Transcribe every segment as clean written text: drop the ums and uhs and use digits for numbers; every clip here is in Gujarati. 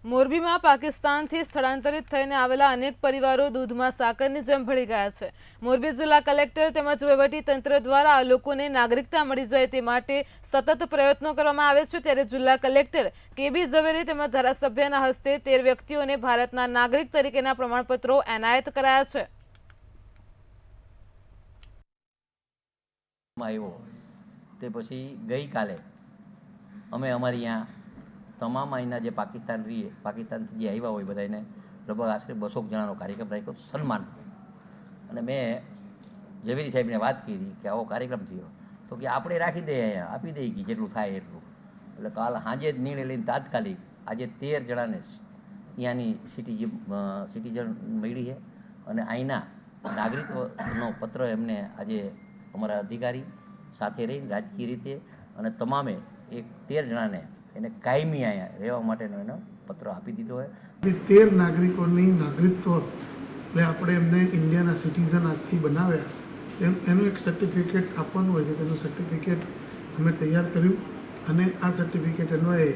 મોરબીમાં પાકિસ્તાનથી સ્થળાંતરિત થઈને આવેલા અનેક પરિવારો દૂધમાં સાકરની જેમ ભળી ગયા છે। મોરબી જિલ્લા કલેક્ટર તેમજ વહીવટી તંત્ર દ્વારા આ લોકોને નાગરિકતા મળી જાય તે માટે સતત પ્રયત્નો કરવામાં આવે છે। ત્યારે જિલ્લા કલેક્ટર કેબી ઝવેરી તેમજ ધારાસભ્યના હસ્તે 13 વ્યક્તિઓને ભારતના નાગરિક તરીકેના પ્રમાણપત્રો એનાયત કરાયા છે। આવ્યો તે પછી ગઈકાલે અમે અમારી અહીંયા તમામ અહીંના જે પાકિસ્તાનથી જે આવ્યા હોય બધાને લગભગ આશરે 200 જણાનો કાર્યક્રમ રાખ્યો સન્માન। અને મેં ઝવેરી સાહેબને વાત કરી કે આવો કાર્યક્રમ થયો તો કે આપણે રાખી દઈએ, અહીંયા આપી દઈએ કે જેટલું થાય એટલું। એટલે કાલ સાંજે જ નિર્ણય લઈને તાત્કાલિક આજે 13 જણાને અહીંયાની સિટીઝન મળી છે અને અહીંના નાગરિકત્વનો પત્ર એમને આજે અમારા અધિકારી સાથે રહીને રાજકીય રીતે અને તમામે 13 જણાને એને કાયમી અહીંયા રહેવા માટેનો એનો પત્ર આપી દીધો હોય। 13 નાગરિકોની નાગરિકત્વ એટલે આપણે એમને ઇન્ડિયાના સિટીઝન આજથી બનાવ્યા એનું એક સર્ટિફિકેટ આપવાનું હોય છે। તેનું સર્ટિફિકેટ અમે તૈયાર કર્યું અને આ સર્ટિફિકેટ અન્વયે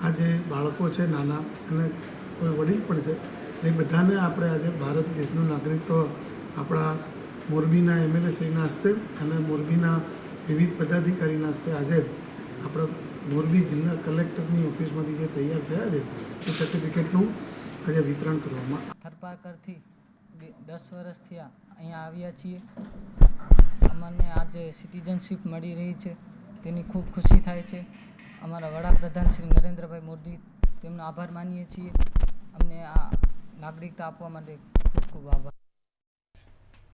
આ જે બાળકો છે નાના અને કોઈ વડીલ પણ છે એ બધાને આપણે આજે ભારત દેશનું નાગરિકત્વ આપણા મોરબીના એમએલએ શ્રીના હસ્તે અને મોરબીના વિવિધ પદાધિકારીના હસ્તે આજે આપણે મોરબી જિલ્લા કલેક્ટરની ઓફિસમાંથી જે તૈયાર થયા છે એ સર્ટિફિકેટનું આજે વિતરણ કરવામાં। થરપારકરથી 10 વર્ષથી અહીંયા આવ્યા છીએ। અમને આજે સિટીઝનશીપ મળી રહી છે તેની ખૂબ ખુશી થાય છે। અમારા વડાપ્રધાન શ્રી નરેન્દ્રભાઈ મોદી તેમનો આભાર માનીએ છીએ। અમને આ નાગરિકતા આપવા માટે ખૂબ ખૂબ આભાર।